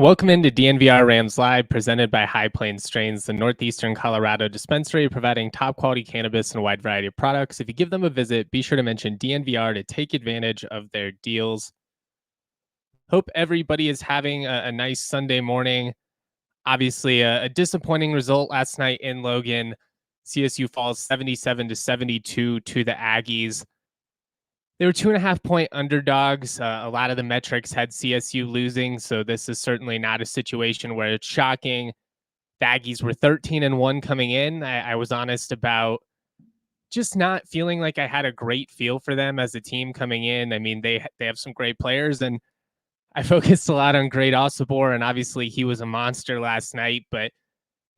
Welcome into DNVR Rams Live, presented by High Plainz Strains, the Northeastern Colorado dispensary providing top quality cannabis and a wide variety of products. If you give them a visit, be sure to mention DNVR to take advantage of their deals. Hope everybody is having a nice Sunday morning. Obviously, a disappointing result last night in Logan. CSU falls 77-72 to the Aggies. They were 2.5-point underdogs. A lot of the metrics had CSU losing, so this is certainly not a situation where it's shocking. The Aggies were 13-1 coming in. I was honest about just not feeling like I had a great feel for them as a team coming in. I mean, they have some great players, and I focused a lot on Great Osobor, and obviously he was a monster last night. But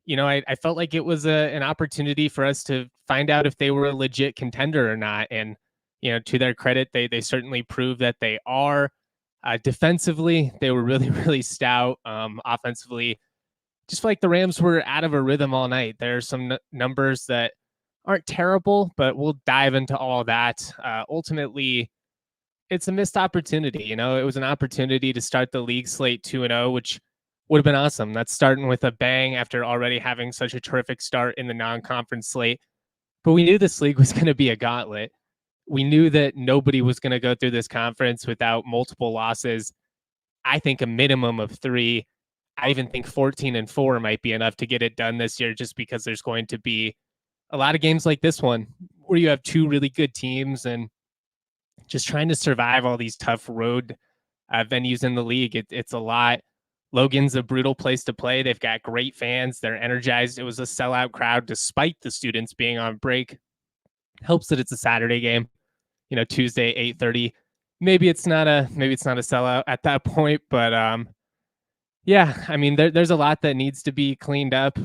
I felt like it was an opportunity for us to find out if they were a legit contender or not, and to their credit, they certainly proved that they are. Defensively, they were really, really stout. Offensively, just like the Rams were out of a rhythm all night. There are some numbers that aren't terrible, but we'll dive into all that. Ultimately, it's a missed opportunity. It was an opportunity to start the league slate 2-0, which would have been awesome. That's starting with a bang after already having such a terrific start in the non-conference slate. But we knew this league was going to be a gauntlet. We knew that nobody was going to go through this conference without multiple losses. I think a minimum of 3. I even think 14-4 might be enough to get it done this year, just because there's going to be a lot of games like this one where you have two really good teams and just trying to survive all these tough road venues in the league. It's a lot. Logan's a brutal place to play. They've got great fans. They're energized. It was a sellout crowd despite the students being on break. Helps that it's a Saturday game. Tuesday, 8:30. Maybe it's not a sellout at that point, but yeah, I mean, there's a lot that needs to be cleaned up.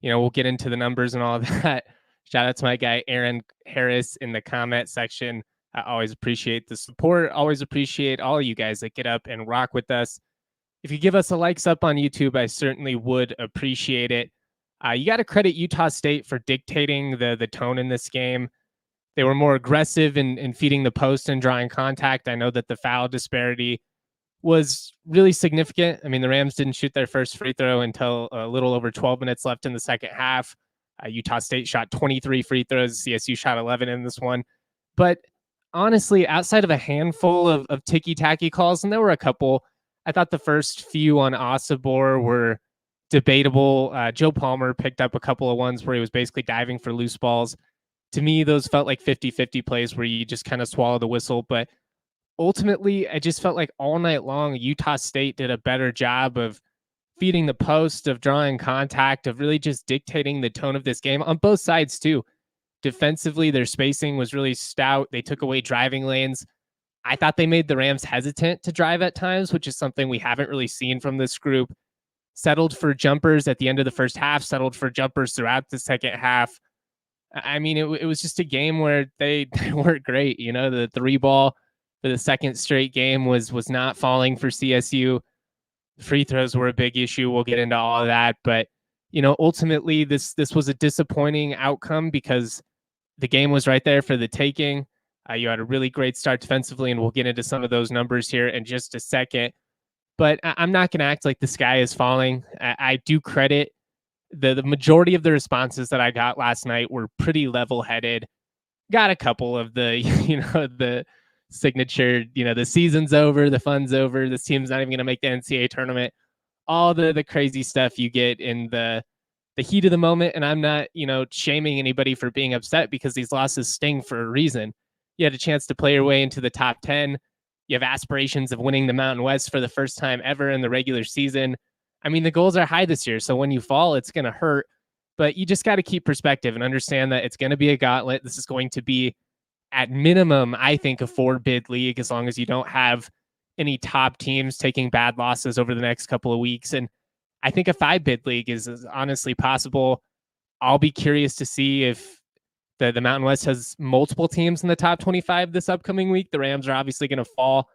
We'll get into the numbers and all of that. Shout out to my guy Aaron Harris in the comment section. I always appreciate the support. Always appreciate all of you guys that get up and rock with us. If you give us a likes up on YouTube, I certainly would appreciate it. You got to credit Utah State for dictating the tone in this game. They were more aggressive in feeding the post and drawing contact. I know that the foul disparity was really significant. I mean, the Rams didn't shoot their first free throw until a little over 12 minutes left in the second half. Utah State shot 23 free throws. CSU shot 11 in this one. But honestly, outside of a handful of ticky-tacky calls, and there were a couple, I thought the first few on Osobor were debatable. Joe Palmer picked up a couple of ones where he was basically diving for loose balls. To me, those felt like 50-50 plays where you just kind of swallow the whistle. But ultimately, I just felt like all night long, Utah State did a better job of feeding the post, of drawing contact, of really just dictating the tone of this game on both sides too. Defensively, their spacing was really stout. They took away driving lanes. I thought they made the Rams hesitant to drive at times, which is something we haven't really seen from this group. Settled for jumpers at the end of the first half, settled for jumpers throughout the second half. I mean, it was just a game where they weren't great. The 3-ball for the second straight game was not falling for CSU. Free throws were a big issue. We'll get into all of that. But, ultimately, this was a disappointing outcome because the game was right there for the taking. You had a really great start defensively, and we'll get into some of those numbers here in just a second. But I'm not going to act like the sky is falling. I do credit the majority of the responses that I got last night were pretty level-headed. Got a couple of the, the signature, the season's over, the fun's over, this team's not even going to make the NCAA tournament. All the crazy stuff you get in the heat of the moment. And I'm not, shaming anybody for being upset because these losses sting for a reason. You had a chance to play your way into the top 10. You have aspirations of winning the Mountain West for the first time ever in the regular season. I mean, the goals are high this year, so when you fall, it's going to hurt. But you just got to keep perspective and understand that it's going to be a gauntlet. This is going to be, at minimum, I think, a 4-bid league as long as you don't have any top teams taking bad losses over the next couple of weeks. And I think a 5-bid league is honestly possible. I'll be curious to see if the Mountain West has multiple teams in the top 25 this upcoming week. The Rams are obviously going to fall.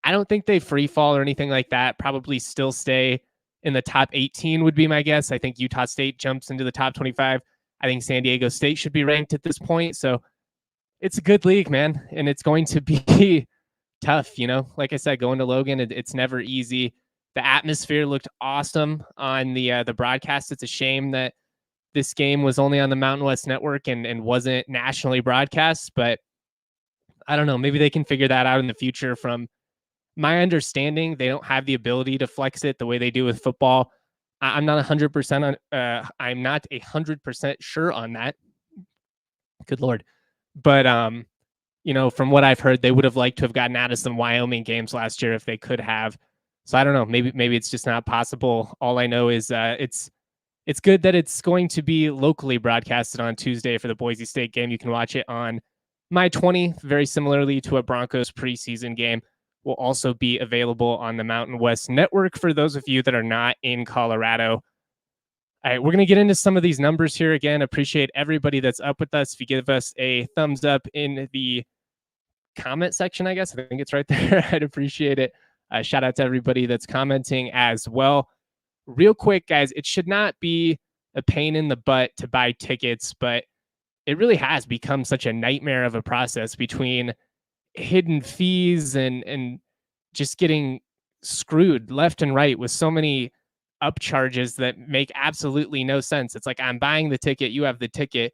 I don't think they free fall or anything like that. Probably still stay in the top 18 would be my guess. I think Utah State jumps into the top 25. I think San Diego State should be ranked at this point. So it's a good league, man. And it's going to be tough. Like I said, going to Logan, it's never easy. The atmosphere looked awesome on the broadcast. It's a shame that this game was only on the Mountain West Network and wasn't nationally broadcast, but I don't know. Maybe they can figure that out in the future. From my understanding, they don't have the ability to flex it the way they do with football. I'm not 100% on. I'm not 100% sure on that. Good Lord, but from what I've heard, they would have liked to have gotten out of some Wyoming games last year if they could have. So I don't know. Maybe it's just not possible. All I know is it's good that it's going to be locally broadcasted on Tuesday for the Boise State game. You can watch it on My 20, very similarly to a Broncos preseason game, will also be available on the Mountain West Network for those of you that are not in Colorado. All right, we're going to get into some of these numbers here again. Appreciate everybody that's up with us. If you give us a thumbs up in the comment section, I guess, I think it's right there. I'd appreciate it. Shout out to everybody that's commenting as well. Real quick, guys, it should not be a pain in the butt to buy tickets, but it really has become such a nightmare of a process between hidden fees and just getting screwed left and right with so many upcharges that make absolutely no sense. It's like, I'm buying the ticket, you have the ticket.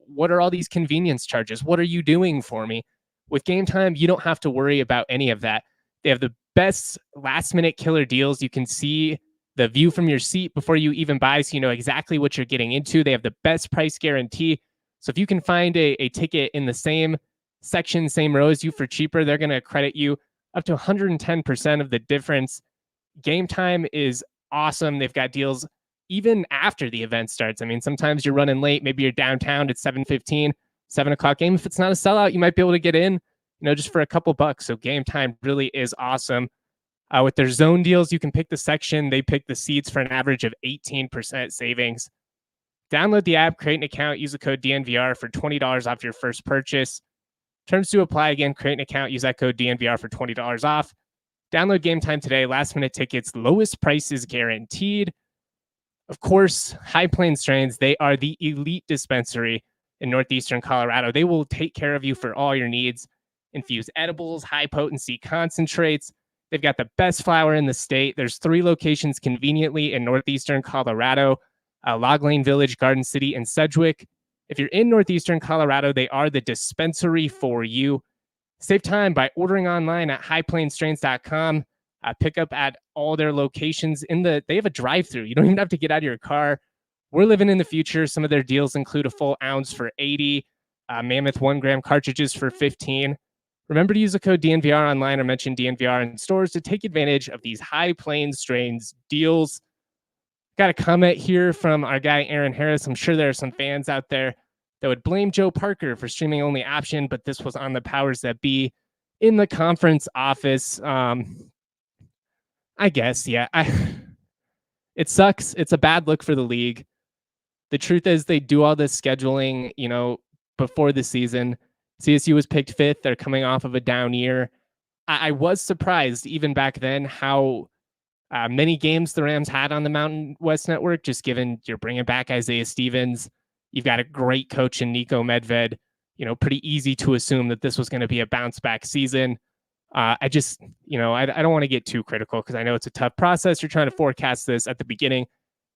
What are all these convenience charges? What are you doing for me? With Game Time, you don't have to worry about any of that. They have the best last minute killer deals. You can see the view from your seat before you even buy, so you know exactly what you're getting into. They have the best price guarantee. So if you can find a ticket in the same section, same row as you for cheaper, they're going to credit you up to 110% of the difference. Game Time is awesome. They've got deals even after the event starts. I mean, sometimes you're running late. Maybe you're downtown at 7:15, 7 o'clock game. If it's not a sellout, you might be able to get in, just for a couple bucks. So Game Time really is awesome. With their zone deals, you can pick the section. They pick the seats for an average of 18% savings. Download the app, create an account, use the code DNVR for $20 off your first purchase. Terms to apply. Again, create an account, use that code DNVR for $20 off. Download Game Time today. Last minute tickets, lowest prices guaranteed. Of course, High Plainz Strains, they are the elite dispensary in northeastern Colorado. They will take care of you for all your needs. Infused edibles, high potency concentrates. They've got the best flower in the state. There's 3 locations conveniently in northeastern Colorado, Log Lane Village, Garden City, and Sedgwick. If you're in northeastern Colorado, they are the dispensary for you. Save time by ordering online at highplainstrains.com. Pick up at all their locations. They have a drive-through. You don't even have to get out of your car. We're living in the future. Some of their deals include a full ounce for $80, Mammoth 1-gram cartridges for $15. Remember to use the code DNVR online or mention DNVR in stores to take advantage of these High Plainz Strains deals. Got a comment here from our guy, Aaron Harris. I'm sure there are some fans out there that would blame Joe Parker for streaming only option, but this was on the powers that be in the conference office. I guess, yeah. It sucks. It's a bad look for the league. The truth is they do all this scheduling, before the season. CSU was picked 5th. They're coming off of a down year. I was surprised even back then how many games the Rams had on the Mountain West Network, just given you're bringing back Isaiah Stevens. You've got a great coach in Nico Medved. Pretty easy to assume that this was going to be a bounce back season. I just, I don't want to get too critical because I know it's a tough process. You're trying to forecast this at the beginning.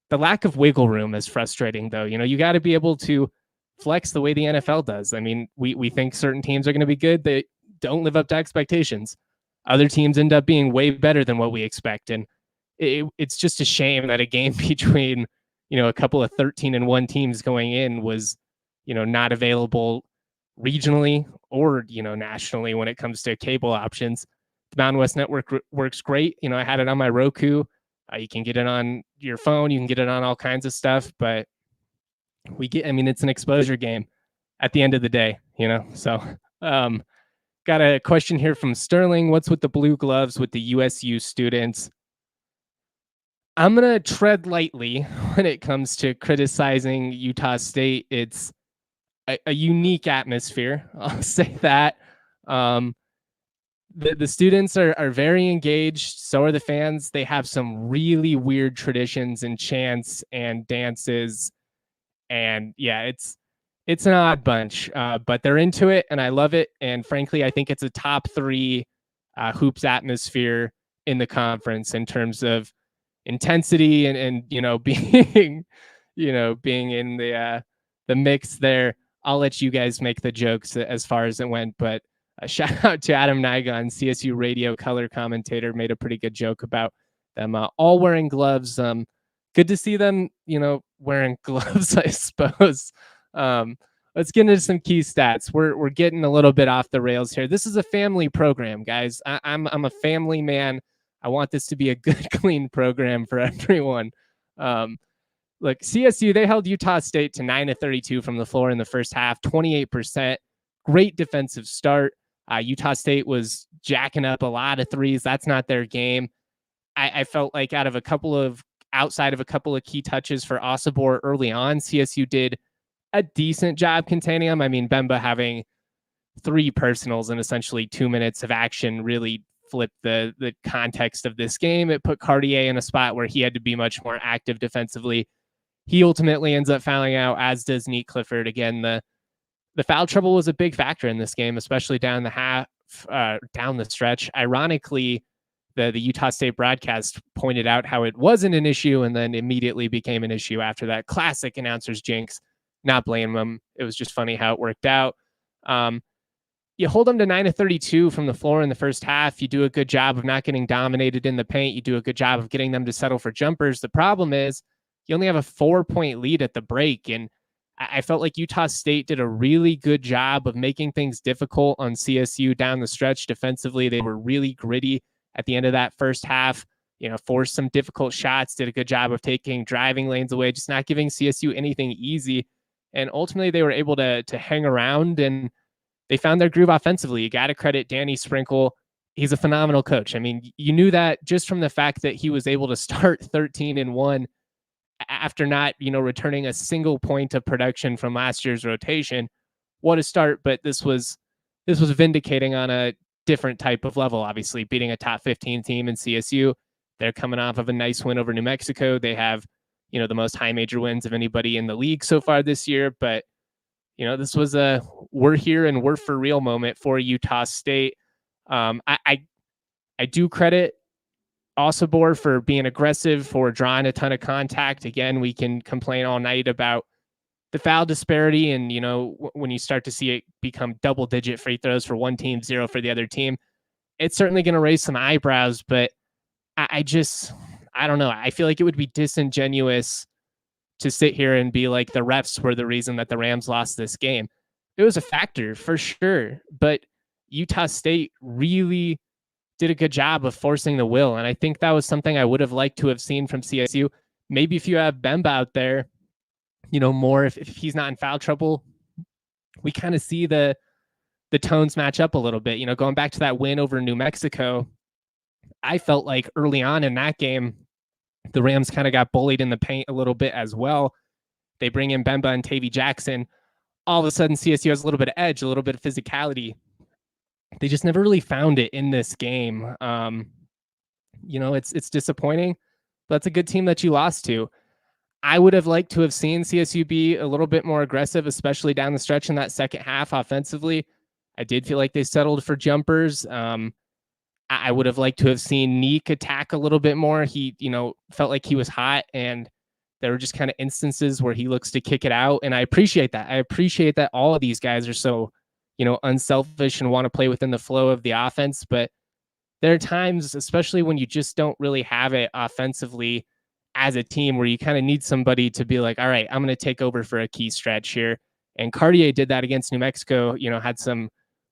The lack of wiggle room is frustrating, though. You got to be able to flex the way the NFL does. I mean, we think certain teams are going to be good. They don't live up to expectations. Other teams end up being way better than what we expect. And it's just a shame that a game between, a couple of 13-1 teams going in was, not available regionally or, nationally when it comes to cable options. The Mountain West Network works great. I had it on my Roku. You can get it on your phone. You can get it on all kinds of stuff, but it's an exposure game at the end of the day, so, got a question here from Sterling. What's with the blue gloves with the USU students? I'm going to tread lightly when it comes to criticizing Utah State. It's a unique atmosphere. I'll say that. The students are very engaged. So are the fans. They have some really weird traditions and chants and dances. And yeah, it's an odd bunch, but they're into it and I love it. And frankly, I think it's a top 3 hoops atmosphere in the conference in terms of intensity and being being in the mix there. I'll let you guys make the jokes as far as it went, but a shout out to Adam Nigon, CSU radio color commentator, made a pretty good joke about them all wearing gloves. Good to see them, wearing gloves, I suppose. Let's get into some key stats. We're getting a little bit off the rails here. This is a family program, guys. I'm a family man. I want this to be a good, clean program for everyone. Look, CSU, they held Utah State to 9 of 32 from the floor in the first half, 28%. Great defensive start. Utah State was jacking up a lot of threes. That's not their game. I felt like outside of a couple of key touches for Osobor early on, CSU did a decent job containing them. I mean, Bemba having 3 personals in essentially 2 minutes of action really flipped the context of this game. It put Cartier in a spot where he had to be much more active defensively. He ultimately ends up fouling out, as does Nate Clifford. Again, the foul trouble was a big factor in this game, especially down the stretch. Ironically, the Utah State broadcast pointed out how it wasn't an issue and then immediately became an issue after that. Classic announcers jinx. Not blame them. It was just funny how it worked out. You hold them to 9 of 32 from the floor in the first half. You do a good job of not getting dominated in the paint. You do a good job of getting them to settle for jumpers. The problem is you only have a 4-point lead at the break. And I felt like Utah State did a really good job of making things difficult on CSU down the stretch defensively. They were really gritty at the end of that first half, forced some difficult shots, did a good job of taking driving lanes away, just not giving CSU anything easy. And ultimately they were able to hang around and they found their groove offensively. You got to credit Danny Sprinkle. He's a phenomenal coach. I mean, you knew that just from the fact that he was able to start 13-1 after not, returning a single point of production from last year's rotation. What a start, but this was vindicating on a different type of level, obviously beating a top 15 team in CSU. They're coming off of a nice win over New Mexico. They have, the most high major wins of anybody in the league so far this year, but this was a we're here and we're for real moment for Utah State. I do credit Osobor for being aggressive, for drawing a ton of contact. Again, we can complain all night about the foul disparity. And, when you start to see it become double-digit free throws for one team, 0 for the other team, it's certainly going to raise some eyebrows. But I don't know. I feel like it would be disingenuous to sit here and be like the refs were the reason that the Rams lost this game. It was a factor for sure, but Utah State really did a good job of forcing the will. And I think that was something I would have liked to have seen from CSU. Maybe if you have Bemba out there, more if he's not in foul trouble, we kind of see the tones match up a little bit. Going back to that win over New Mexico, I felt like early on in that game, the Rams kind of got bullied in the paint a little bit as well. They bring in Bemba and Tavy Jackson. All of a sudden, CSU has a little bit of edge, a little bit of physicality. They just never really found it in this game. It's disappointing, but it's a good team that you lost to. I would have liked to have seen CSU be a little bit more aggressive, especially down the stretch in that second half offensively. I did feel like they settled for jumpers. I would have liked to have seen Neek attack a little bit more. He, felt like he was hot, and there were just kind of instances where he looks to kick it out. And I appreciate that. I appreciate that all of these guys are so, unselfish and want to play within the flow of the offense. But there are times, especially when you just don't really have it offensively as a team, where you kind of need somebody to be like, all right, I'm going to take over for a key stretch here. And Cartier did that against New Mexico, had some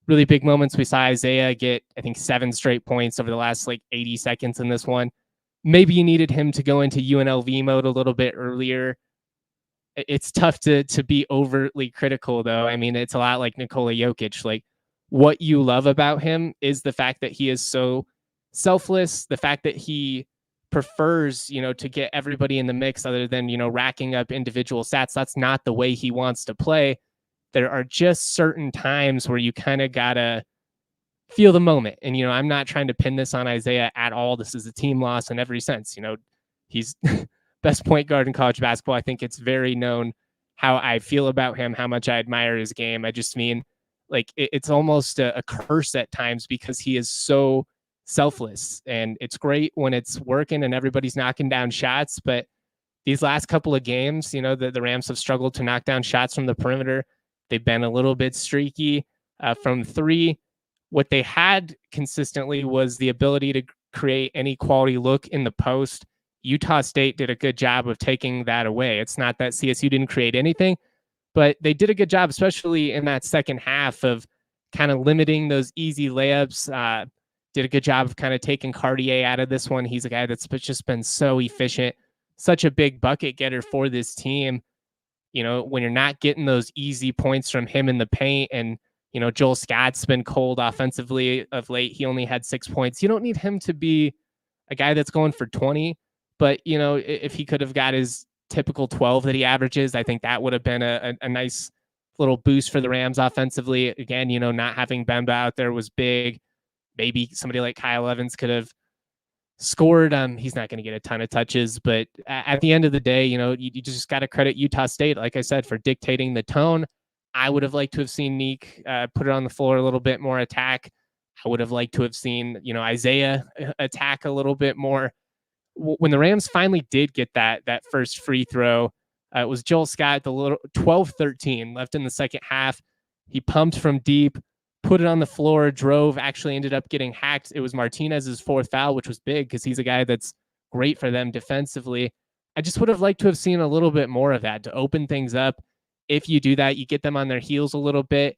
really big moments. We saw Isaiah get, I think, 7 straight points over the last 80 seconds in this one. Maybe you needed him to go into UNLV mode a little bit earlier. It's tough to be overtly critical, though. I mean, it's a lot like Nikola Jokic. What you love about him is the fact that he is so selfless, the fact that he prefers, to get everybody in the mix other than, racking up individual stats. That's not the way he wants to play. There are just certain times where you kind of got to feel the moment. And, I'm not trying to pin this on Isaiah at all. This is a team loss in every sense. He's best point guard in college basketball. I think it's very known how I feel about him, how much I admire his game. I just mean, it's almost a curse at times because he is so selfless. And it's great when it's working and everybody's knocking down shots. But these last couple of games, the Rams have struggled to knock down shots from the perimeter. They've been a little bit streaky from three. What they had consistently was the ability to create any quality look in the post. Utah State did a good job of taking that away. It's not that CSU didn't create anything, but they did a good job, especially in that second half, of kind of limiting those easy layups. Did a good job of kind of taking Cartier out of this one. He's a guy that's just been so efficient, such a big bucket getter for this team. When you're not getting those easy points from him in the paint, and Joel Scott's been cold offensively of late. He only had 6 points. You don't need him to be a guy that's going for 20, but if he could have got his typical 12 that he averages, I think that would have been a nice little boost for the Rams offensively. Again, not having Bemba out there was big. Maybe somebody like Kyle Evans could have scored. He's not going to get a ton of touches, but at the end of the day, you just got to credit Utah State, like I said, for dictating the tone. I would have liked to have seen Neek put it on the floor a little bit more, attack. I would have liked to have seen, Isaiah attack a little bit more. When the Rams finally did get that first free throw, it was Joel Scott, the little 12-13 left in the second half. He pumped from deep, put it on the floor, drove, actually ended up getting hacked. It was Martinez's fourth foul, which was big because he's a guy that's great for them defensively. I just would have liked to have seen a little bit more of that to open things up. If you do that, you get them on their heels a little bit.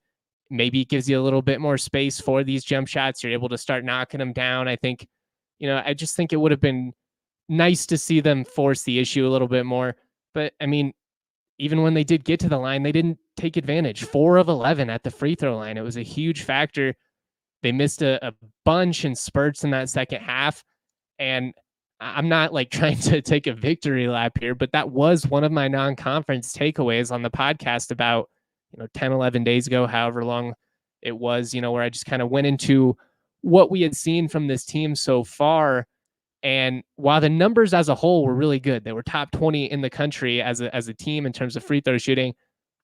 Maybe it gives you a little bit more space for these jump shots. You're able to start knocking them down. I think, I just think it would have been nice to see them force the issue a little bit more. But I mean, even when they did get to the line, they didn't take advantage. 4 of 11 at the free throw line. It was a huge factor. They missed a bunch in spurts in that second half. And I'm not like trying to take a victory lap here, but that was one of my non-conference takeaways on the podcast about, 10, 11 days ago, however long it was, where I just kind of went into what we had seen from this team so far. And while the numbers as a whole were really good, they were top 20 in the country as a team in terms of free throw shooting.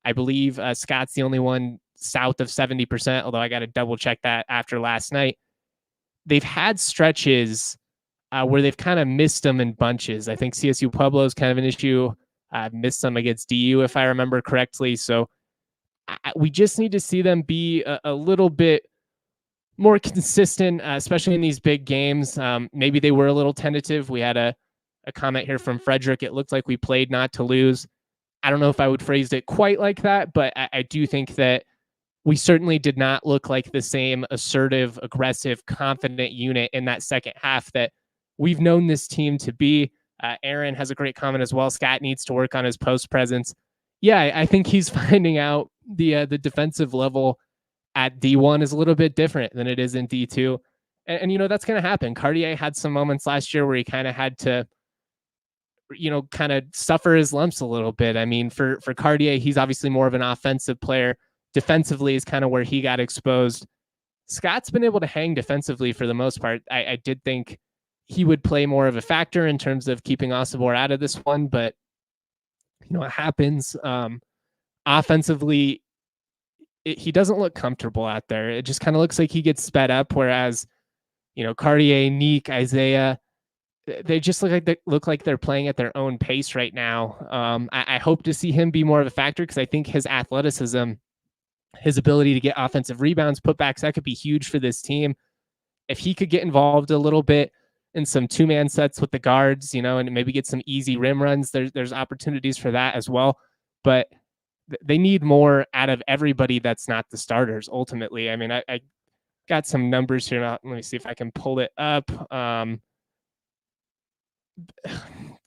I believe Scott's the only one south of 70%, although I got to double check that after last night. They've had stretches where they've kind of missed them in bunches. I think CSU Pueblo is kind of an issue. Missed them against DU, if I remember correctly. So we just need to see them be a little bit more consistent, especially in these big games. Maybe they were a little tentative. We had a comment here from Frederick. It looked like we played not to lose. I don't know if I would phrase it quite like that, but I do think that we certainly did not look like the same assertive, aggressive, confident unit in that second half that we've known this team to be. Aaron has a great comment as well. Scott needs to work on his post presence. Yeah, I think he's finding out the defensive level at D1 is a little bit different than it is in D2. And that's going to happen. Cartier had some moments last year where he kind of had to, kind of suffer his lumps a little bit. I mean, for Cartier, he's obviously more of an offensive player. Defensively is kind of where he got exposed. Scott's been able to hang defensively for the most part. I did think he would play more of a factor in terms of keeping Osobor out of this one, but it happens. Offensively, he doesn't look comfortable out there. It just kind of looks like he gets sped up, whereas, Cartier, Neek, Isaiah, they just look like they're playing at their own pace right now. I hope to see him be more of a factor because I think his athleticism, his ability to get offensive rebounds, putbacks, that could be huge for this team. If he could get involved a little bit in some two-man sets with the guards, and maybe get some easy rim runs, there's opportunities for that as well. But they need more out of everybody that's not the starters, ultimately. I mean, I got some numbers here. Let me see if I can pull it up.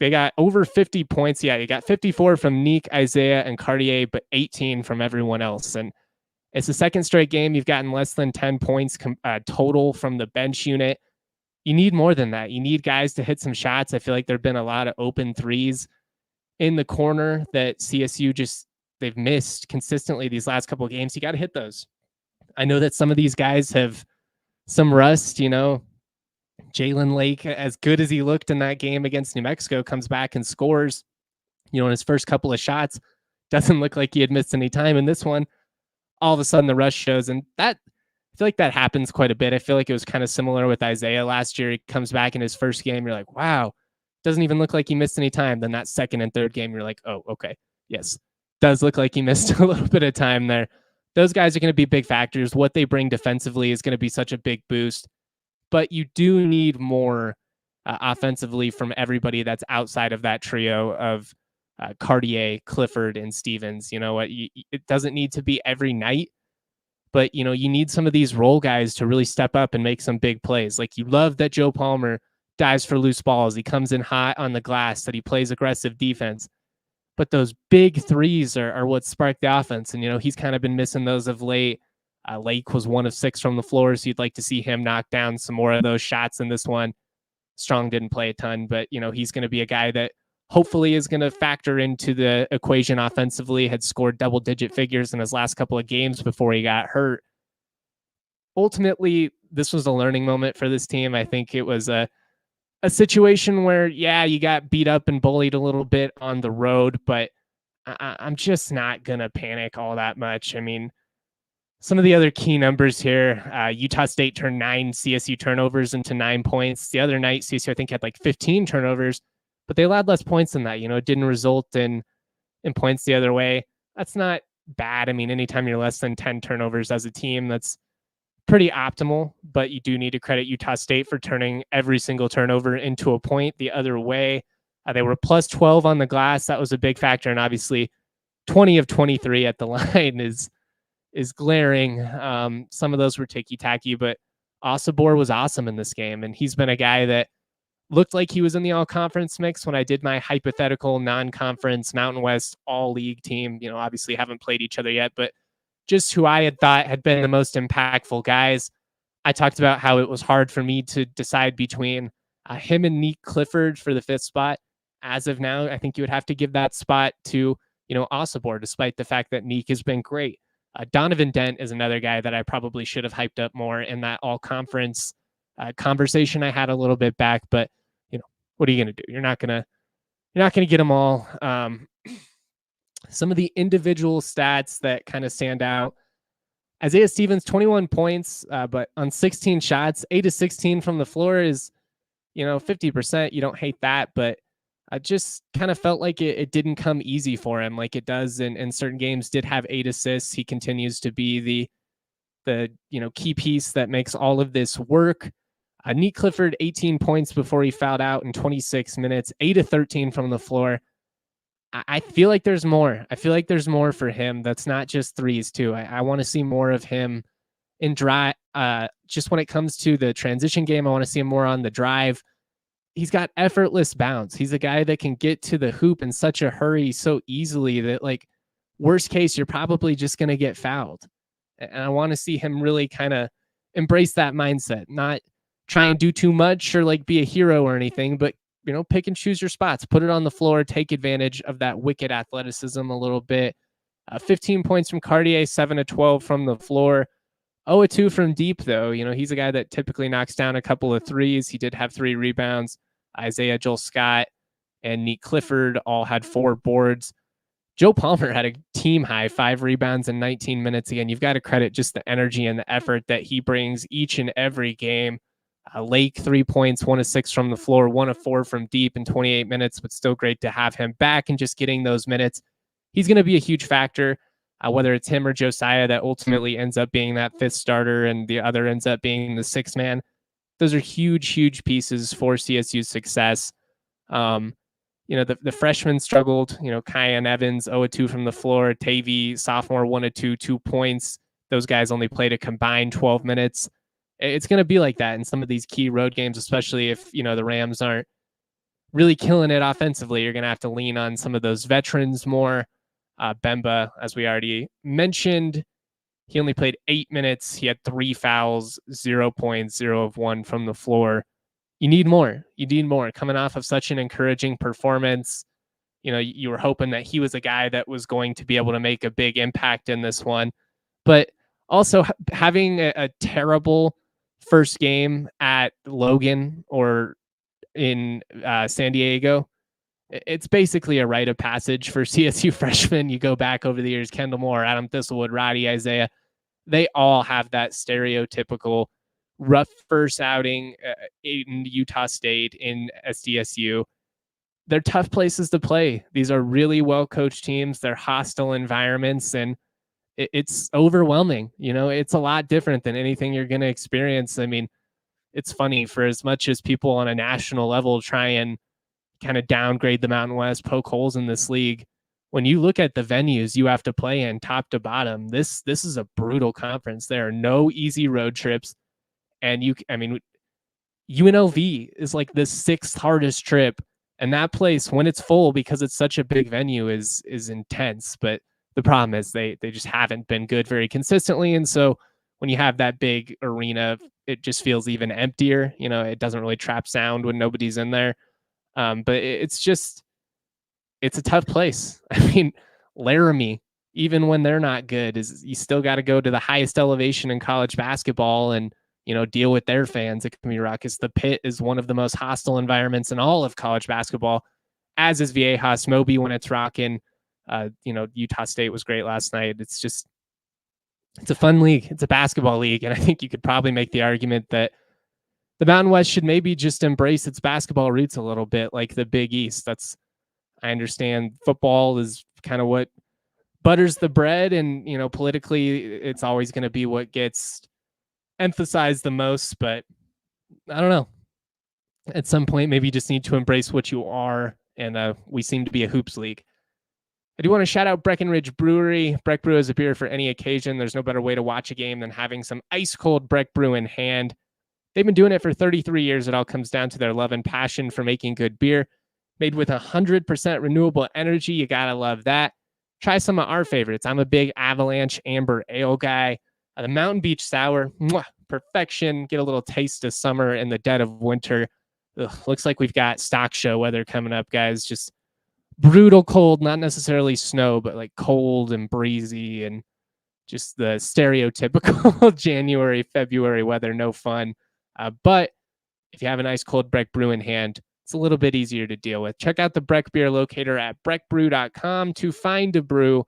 They got over 50 points. Yeah, you got 54 from Neek, Isaiah, and Cartier, but 18 from everyone else. And it's the second straight game you've gotten less than 10 points total from the bench unit. You need more than that. You need guys to hit some shots. I feel like there have been a lot of open threes in the corner that CSU they've missed consistently these last couple of games. You got to hit those. I know that some of these guys have some rust, Jalen Lake, as good as he looked in that game against New Mexico, comes back and scores, in his first couple of shots. Doesn't look like he had missed any time in this one. All of a sudden the rust shows, and that I feel like that happens quite a bit. I feel like it was kind of similar with Isaiah last year. He comes back in his first game, you're like, wow, doesn't even look like he missed any time. Then that second and third game, you're like, oh, okay, yes, does look like he missed a little bit of time there. Those guys are going to be big factors. What they bring defensively is going to be such a big boost, but you do need more offensively from everybody that's outside of that trio of Cartier, Clifford, and Stevens. You know what? It doesn't need to be every night, but you need some of these role guys to really step up and make some big plays. Like, you love that Joe Palmer dives for loose balls. He comes in hot on the glass, that he plays aggressive defense. But those big threes are what spark the offense. And, he's kind of been missing those of late. Lake was 1 of 6 from the floor, so you'd like to see him knock down some more of those shots in this one. Strong didn't play a ton, but, he's going to be a guy that hopefully is going to factor into the equation offensively. Had scored double-digit figures in his last couple of games before he got hurt. Ultimately, this was a learning moment for this team. I think it was a situation where, yeah, you got beat up and bullied a little bit on the road, but I'm just not going to panic all that much. I mean, some of the other key numbers here, Utah State turned 9 CSU turnovers into 9 points. The other night, CSU, I think, had like 15 turnovers, but they allowed less points than that. It didn't result in points the other way. That's not bad. I mean, anytime you're less than 10 turnovers as a team, that's pretty optimal, but you do need to credit Utah State for turning every single turnover into a point the other way. They were plus 12 on the glass. That was a big factor. And obviously 20 of 23 at the line is glaring. Some of those were ticky-tacky, but Osobor was awesome in this game. And he's been a guy that looked like he was in the all-conference mix when I did my hypothetical non-conference Mountain West all-league team. Obviously haven't played each other yet, but just who I had thought had been the most impactful guys. I talked about how it was hard for me to decide between him and Nick Clifford for the 5th spot. As of now, I think you would have to give that spot to, Osobor, despite the fact that Nick has been great. Donovan Dent is another guy that I probably should have hyped up more in that all-conference conversation I had a little bit back. But, what are you going to do? You're not going to get them all. Some of the individual stats that kind of stand out. Isaiah Stevens, 21 points, but on 16 shots, 8 of 16 from the floor is, 50%. You don't hate that, but I just kind of felt like it didn't come easy for him like it does in certain games. Did have 8 assists. He continues to be the key piece that makes all of this work. Nick Clifford, 18 points before he fouled out in 26 minutes, 8 of 13 from the floor. I feel like there's more. I feel like there's more for him. That's not just threes too. I want to see more of him in drive. Just when it comes to the transition game, I want to see him more on the drive. He's got effortless bounce. He's a guy that can get to the hoop in such a hurry so easily that, like, worst case, you're probably just going to get fouled. And I want to see him really kind of embrace that mindset, not try and do too much or like be a hero or anything, but pick and choose your spots, put it on the floor, take advantage of that wicked athleticism a little bit. 15 points from Cartier, 7 of 12 from the floor. 0 of 2 from deep, though. He's a guy that typically knocks down a couple of threes. He did have 3 rebounds. Isaiah, Joel Scott, and Nick Clifford all had 4 boards. Joe Palmer had a team high 5 rebounds in 19 minutes. Again, you've got to credit just the energy and the effort that he brings each and every game. Lake, 3 points, 1 of 6 from the floor, 1 of 4 from deep in 28 minutes, but still great to have him back and just getting those minutes. He's going to be a huge factor, whether it's him or Josiah that ultimately ends up being that 5th starter and the other ends up being the 6th man. Those are huge, huge pieces for CSU's success. The freshmen struggled, Kyan Evans, 0 of 2 from the floor, Tavy, sophomore, 1 of 2, 2 points. Those guys only played a combined 12 minutes. It's going to be like that in some of these key road games, especially if, the Rams aren't really killing it offensively. You're going to have to lean on some of those veterans more. Bemba, as we already mentioned, he only played 8 minutes. He had 3 fouls, 0 points, 0 of 1 from the floor. You need more. You need more. Coming off of such an encouraging performance, you were hoping that he was a guy that was going to be able to make a big impact in this one. But also having a terrible first game at Logan or in San Diego, it's basically a rite of passage for CSU freshmen. You go back over the years, Kendall Moore, Adam Thistlewood, Roddy, Isaiah. they all have that stereotypical rough first outing in Utah State, in SDSU. They're tough places to play. These are really well-coached teams. They're hostile environments, and it's overwhelming. It's a lot different than anything you're going to experience. I mean, it's funny, for as much as people on a national level try and kind of downgrade the Mountain West, poke holes in this league, when you look at the venues you have to play in top to bottom, this is a brutal conference. There are no easy road trips. And UNLV is like the sixth hardest trip. And that place, when it's full, because it's such a big venue, is intense. But the problem is they just haven't been good very consistently. And so when you have that big arena, it just feels even emptier. It doesn't really trap sound when nobody's in there. But it's a tough place. I mean, Laramie, even when they're not good, you still got to go to the highest elevation in college basketball and deal with their fans. It can be ruckus. The Pit is one of the most hostile environments in all of college basketball, as is Viejas. Moby when it's rocking. Utah State was great last night. It's a fun league. It's a basketball league, and I think you could probably make the argument that the Mountain West should maybe just embrace its basketball roots a little bit, like the Big East. I understand football is kind of what butters the bread, and politically it's always going to be what gets emphasized the most, but I don't know. At some point, maybe you just need to embrace what you are, and we seem to be a hoops league. I do want to shout out Breckenridge Brewery. Breck Brew is a beer for any occasion. There's no better way to watch a game than having some ice-cold Breck Brew in hand. They've been doing it for 33 years. It all comes down to their love and passion for making good beer. Made with 100% renewable energy. You got to love that. Try some of our favorites. I'm a big Avalanche Amber Ale guy. The Mountain Beach Sour, perfection. Get a little taste of summer in the dead of winter. Looks like we've got stock show weather coming up, guys. Just brutal cold, not necessarily snow, but like cold and breezy and just the stereotypical January, February weather. No fun. But if you have an ice cold Breck Brew in hand, it's a little bit easier to deal with. Check out the Breck Beer locator at breckbrew.com to find a brew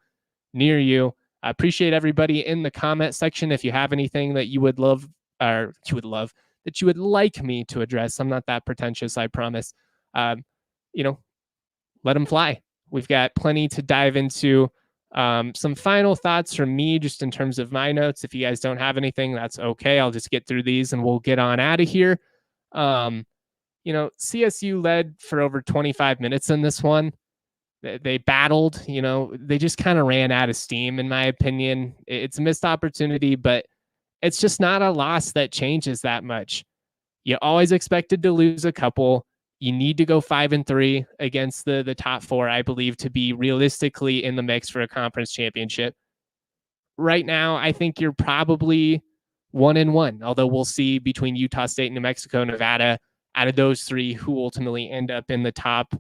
near you. I appreciate everybody in the comment section. If you have anything that you would that you would like me to address, I'm not that pretentious, I promise. Let them fly. We've got plenty to dive into. Some final thoughts from me, just in terms of my notes. If you guys don't have anything, that's okay. I'll just get through these and we'll get on out of here. CSU led for over 25 minutes in this one. They battled, they just kind of ran out of steam, in my opinion. It's a missed opportunity, but it's just not a loss that changes that much. You always expected to lose a couple. You need to go 5-3 against the top four, I believe, to be realistically in the mix for a conference championship. Right now, I think you're probably 1-1, although we'll see between Utah State, New Mexico, Nevada, out of those three, who ultimately end up in the top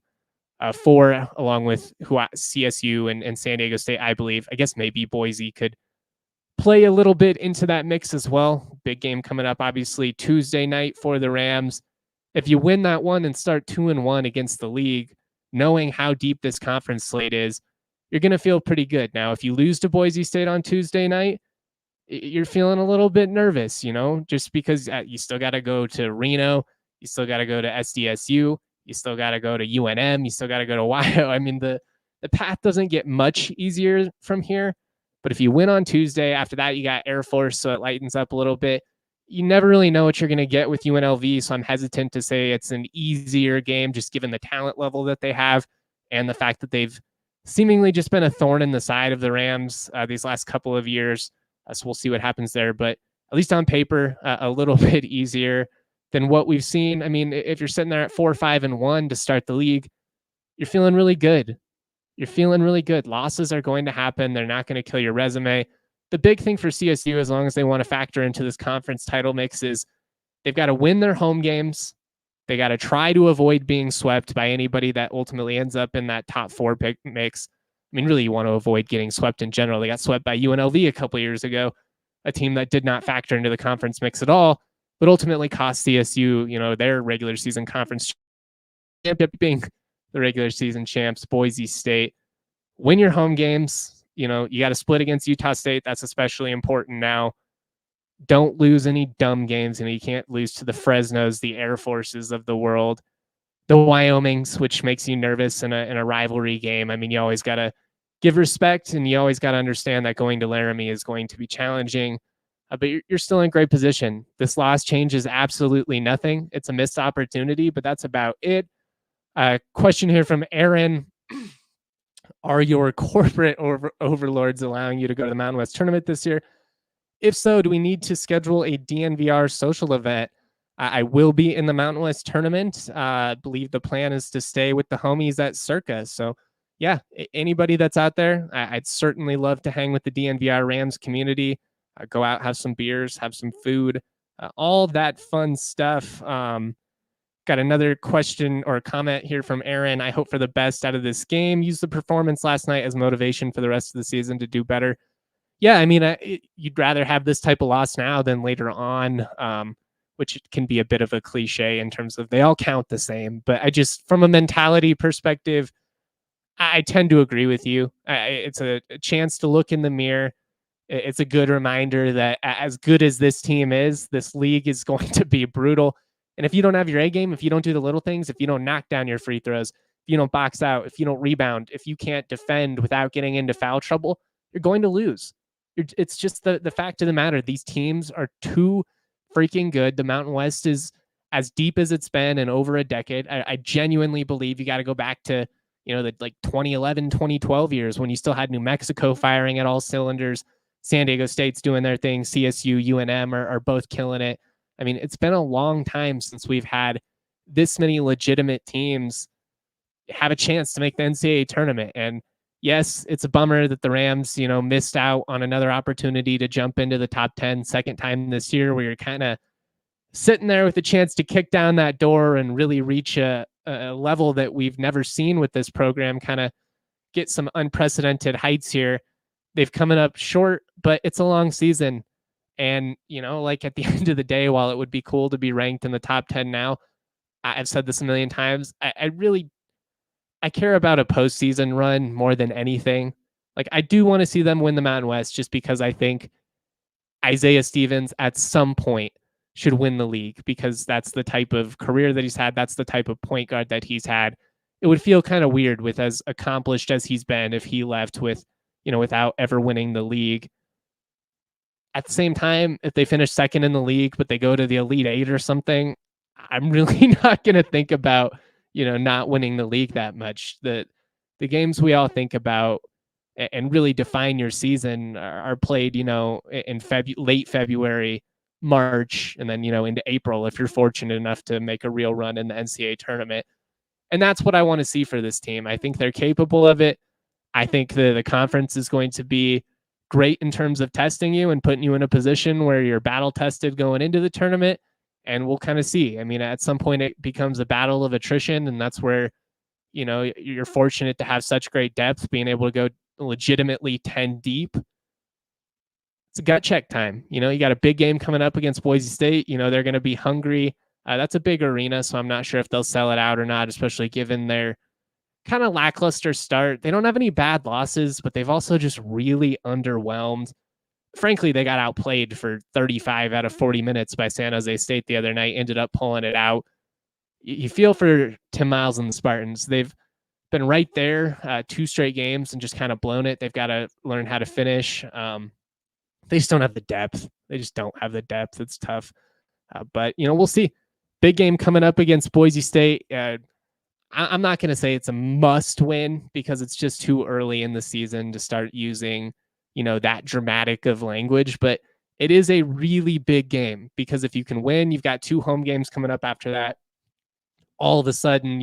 four, along with CSU and San Diego State, I believe. I guess maybe Boise could play a little bit into that mix as well. Big game coming up, obviously, Tuesday night for the Rams. If you win that one and start 2-1 against the league, knowing how deep this conference slate is, you're going to feel pretty good. Now, if you lose to Boise State on Tuesday night, you're feeling a little bit nervous, just because you still got to go to Reno. You still got to go to SDSU. You still got to go to UNM. You still got to go to Ohio. I mean, the path doesn't get much easier from here. But if you win on Tuesday, after that, you got Air Force, so it lightens up a little bit. You never really know what you're going to get with UNLV, so I'm hesitant to say it's an easier game, just given the talent level that they have and the fact that they've seemingly just been a thorn in the side of the Rams these last couple of years. So we'll see what happens there. But at least on paper, a little bit easier than what we've seen. I mean, if you're sitting there at 4-5-1 to start the league, you're feeling really good. You're feeling really good. Losses are going to happen. They're not going to kill your resume. The big thing for CSU, as long as they want to factor into this conference title mix, is they've got to win their home games. They got to try to avoid being swept by anybody that ultimately ends up in that top four pick mix. I mean, really, you want to avoid getting swept in general. They got swept by UNLV a couple years ago, a team that did not factor into the conference mix at all, but ultimately cost CSU, their regular season conference championship, being the regular season champs. Boise State. Win your home games. You got to split against Utah State. That's especially important now. Don't lose any dumb games. You can't lose to the Fresnos, the Air Forces of the world, the Wyomings, which makes you nervous in a rivalry game. I mean, you always got to give respect, and you always got to understand that going to Laramie is going to be challenging. But you're still in great position. This loss changes absolutely nothing. It's a missed opportunity, but that's about it. Question here from Aaron. Are your corporate overlords allowing you to go to the Mountain West tournament this year? If so, do we need to schedule a DNVR social event? I will be in the Mountain West tournament. I believe the plan is to stay with the homies at Circa. So, yeah, anybody that's out there, I'd certainly love to hang with the DNVR Rams community. Go out, have some beers, have some food, all that fun stuff. Got another question or comment here from Aaron. I hope for the best out of this game. Use the performance last night as motivation for the rest of the season to do better. Yeah, I mean, you'd rather have this type of loss now than later on, which can be a bit of a cliche in terms of they all count the same. But from a mentality perspective, I tend to agree with you. It's a chance to look in the mirror. It's a good reminder that as good as this team is, this league is going to be brutal. And if you don't have your A game, if you don't do the little things, if you don't knock down your free throws, if you don't box out, if you don't rebound, if you can't defend without getting into foul trouble, you're going to lose. It's just the fact of the matter. These teams are too freaking good. The Mountain West is as deep as it's been in over a decade. I genuinely believe you got to go back to, the 2011, 2012 years when you still had New Mexico firing at all cylinders. San Diego State's doing their thing. CSU, UNM are both killing it. I mean, it's been a long time since we've had this many legitimate teams have a chance to make the NCAA tournament. And yes, it's a bummer that the Rams, missed out on another opportunity to jump into the top 10 second time this year, where you're kind of sitting there with a chance to kick down that door and really reach a level that we've never seen with this program, kind of get some unprecedented heights here. They've coming up short, but it's a long season. And, at the end of the day, while it would be cool to be ranked in the top 10 now, I've said this a million times, I care about a postseason run more than anything. I do want to see them win the Mountain West just because I think Isaiah Stevens at some point should win the league, because that's the type of career that he's had. That's the type of point guard that he's had. It would feel kind of weird with as accomplished as he's been if he left with, without ever winning the league. At the same time, if they finish second in the league, but they go to the Elite Eight or something, I'm really not going to think about, not winning the league that much. The games we all think about and really define your season are played, in late February, March, and then, into April, if you're fortunate enough to make a real run in the NCAA tournament. And that's what I want to see for this team. I think they're capable of it. I think the conference is going to be great in terms of testing you and putting you in a position where you're battle tested going into the tournament. And we'll kind of see. I mean, at some point it becomes a battle of attrition, and that's where, you're fortunate to have such great depth, being able to go legitimately 10 deep. It's a gut check time. You got a big game coming up against Boise State. They're going to be hungry. That's a big arena, so I'm not sure if they'll sell it out or not, especially given their kind of lackluster start. They don't have any bad losses, but they've also just really underwhelmed. Frankly, they got outplayed for 35 out of 40 minutes by San Jose State the other night, ended up pulling it out. You feel for Tim Miles and the Spartans. They've been right there 2 straight games and just kind of blown it. They've got to learn how to finish. They just don't have the depth. They just don't have the depth. It's tough. But, we'll see. Big game coming up against Boise State. I'm not going to say it's a must win, because it's just too early in the season to start using, that dramatic of language, but it is a really big game, because if you can win, you've got 2 home games coming up after that. All of a sudden,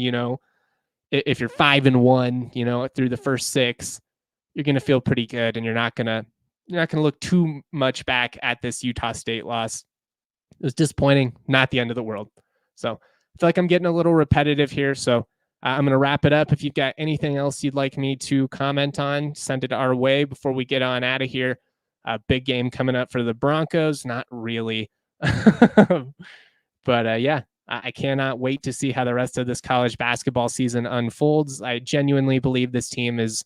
if you're 5-1, through the first 6, you're going to feel pretty good, and you're not going to look too much back at this Utah State loss. It was disappointing, not the end of the world. So I feel like I'm getting a little repetitive here. So I'm going to wrap it up. If you've got anything else you'd like me to comment on, send it our way before we get on out of here. Big game coming up for the Broncos. Not really. But yeah, I cannot wait to see how the rest of this college basketball season unfolds. I genuinely believe this team is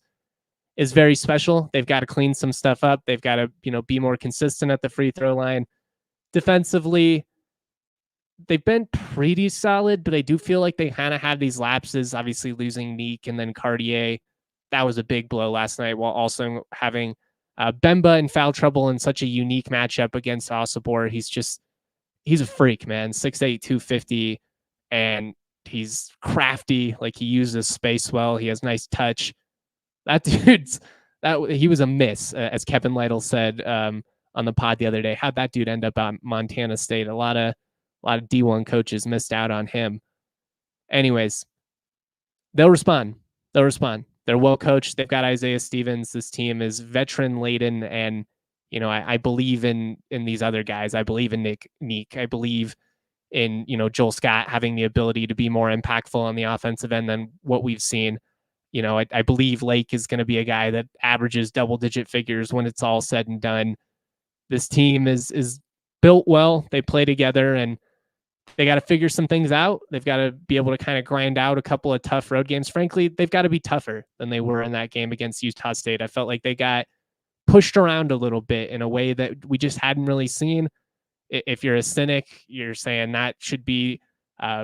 is very special. They've got to clean some stuff up. They've got to, be more consistent at the free throw line. Defensively, they've been pretty solid, but I do feel like they kind of have these lapses, obviously losing Neek and then Cartier. That was a big blow last night, while also having Bemba in foul trouble in such a unique matchup against Osobor. He's a freak, man. 6'8", 250, and he's crafty. Like, he uses space well. He has nice touch. That he was a miss, as Kevin Lytle said on the pod the other day. How'd that dude end up at Montana State? A lot of D1 coaches missed out on him. Anyways, they'll respond. They're well coached. They've got Isaiah Stevens. This team is veteran laden, and I believe in these other guys. I believe in Neek. I believe in Joel Scott having the ability to be more impactful on the offensive end than what we've seen. I believe Lake is going to be a guy that averages double-digit figures when it's all said and done. This team is built well. They play together, and they got to figure some things out. They've got to be able to kind of grind out a couple of tough road games. Frankly, they've got to be tougher than they were in that game against Utah State. I felt like they got pushed around a little bit in a way that we just hadn't really seen. If you're a cynic, you're saying that should be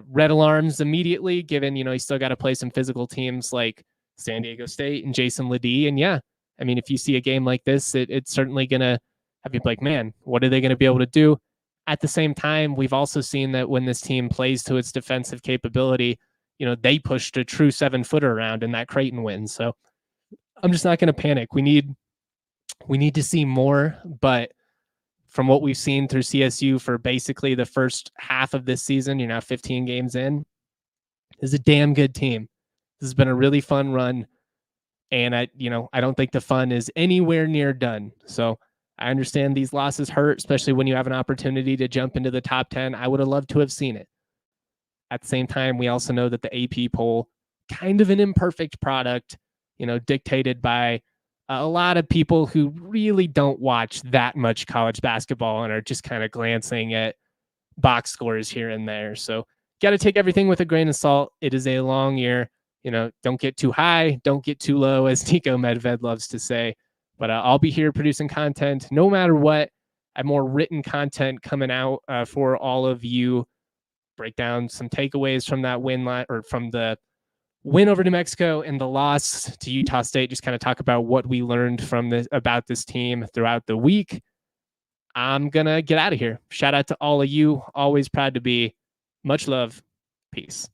red alarms immediately, given, you still got to play some physical teams like San Diego State and Jason Ledee. And yeah, I mean, if you see a game like this, it's certainly going to have you like, man, what are they going to be able to do? At the same time, we've also seen that when this team plays to its defensive capability, they pushed a true 7-footer around in that Creighton win. So I'm just not going to panic. We need to see more, but from what we've seen through CSU for basically the first half of this season, 15 games in, is a damn good team. This has been a really fun run, and I don't think the fun is anywhere near done. So I understand these losses hurt, especially when you have an opportunity to jump into the top 10. I would have loved to have seen it. At the same time, we also know that the AP poll, kind of an imperfect product, dictated by a lot of people who really don't watch that much college basketball and are just kind of glancing at box scores here and there. So got to take everything with a grain of salt. It is a long year. Don't get too high, don't get too low, as Nico Medved loves to say. But I'll be here producing content no matter what. I have more written content coming out for all of you. Break down some takeaways from that win or from the win over New Mexico and the loss to Utah State. Just kind of talk about what we learned about this team throughout the week. I'm going to get out of here. Shout out to all of you. Always proud to be. Much love. Peace.